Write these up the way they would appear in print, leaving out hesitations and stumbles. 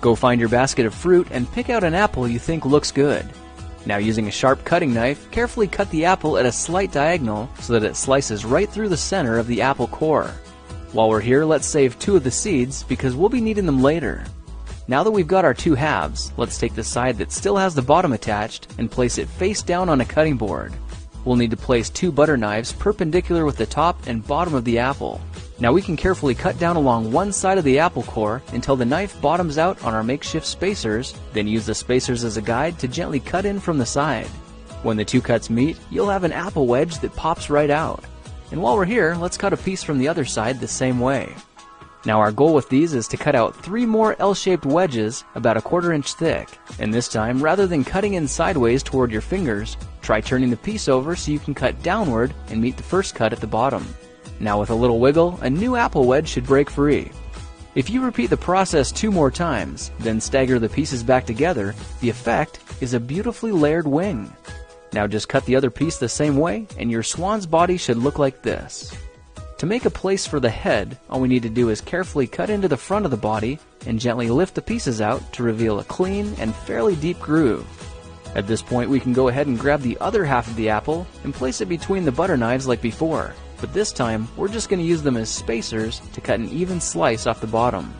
Go find your basket of fruit and pick out an apple you think looks good. Now, using a sharp cutting knife, carefully cut the apple at a slight diagonal so that it slices right through the center of the apple core. While we're here, let's save 2 of the seeds because we'll be needing them later. Now that we've got our 2 halves, let's take the side that still has the bottom attached and place it face down on a cutting board. We'll need to place 2 butter knives perpendicular with the top and bottom of the apple. Now we can carefully cut down along one side of the apple core until the knife bottoms out on our makeshift spacers, then use the spacers as a guide to gently cut in from the side. When the 2 cuts meet, you'll have an apple wedge that pops right out. And while we're here, let's cut a piece from the other side the same way. Now our goal with these is to cut out 3 more L-shaped wedges about a 1/4 inch thick. And this time, rather than cutting in sideways toward your fingers, try turning the piece over so you can cut downward and meet the first cut at the bottom. Now with a little wiggle, a new apple wedge should break free. If you repeat the process 2 more times, then stagger the pieces back together, the effect is a beautifully layered wing. Now just cut the other piece the same way, and your swan's body should look like this. To make a place for the head, all we need to do is carefully cut into the front of the body and gently lift the pieces out to reveal a clean and fairly deep groove. At this point, we can go ahead and grab the other half of the apple and place it between the butter knives like before. But this time, we're just going to use them as spacers to cut an even slice off the bottom.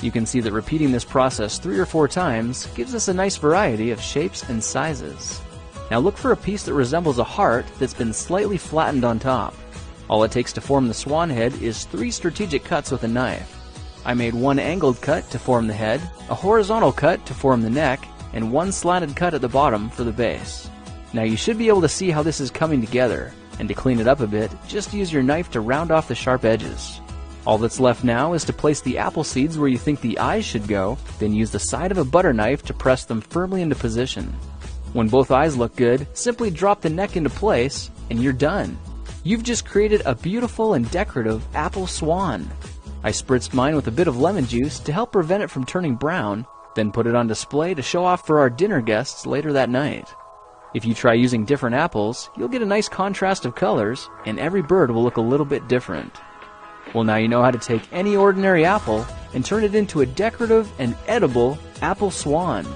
You can see that repeating this process 3 or 4 times gives us a nice variety of shapes and sizes. Now look for a piece that resembles a heart that's been slightly flattened on top. All it takes to form the swan head is 3 strategic cuts with a knife. I made 1 angled cut to form the head, a horizontal cut to form the neck, and 1 slanted cut at the bottom for the base. Now you should be able to see how this is coming together. And to clean it up a bit, just use your knife to round off the sharp edges. All that's left now is to place the apple seeds where you think the eyes should go, then use the side of a butter knife to press them firmly into position. When both eyes look good, simply drop the neck into place, and you're done. You've just created a beautiful and decorative apple swan. I spritzed mine with a bit of lemon juice to help prevent it from turning brown, then put it on display to show off for our dinner guests later that night. If you try using different apples, you'll get a nice contrast of colors, and every bird will look a little bit different. Well, now you know how to take any ordinary apple and turn it into a decorative and edible apple swan.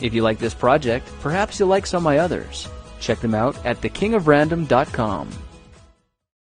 If you like this project, perhaps you'll like some of my others. Check them out at thekingofrandom.com.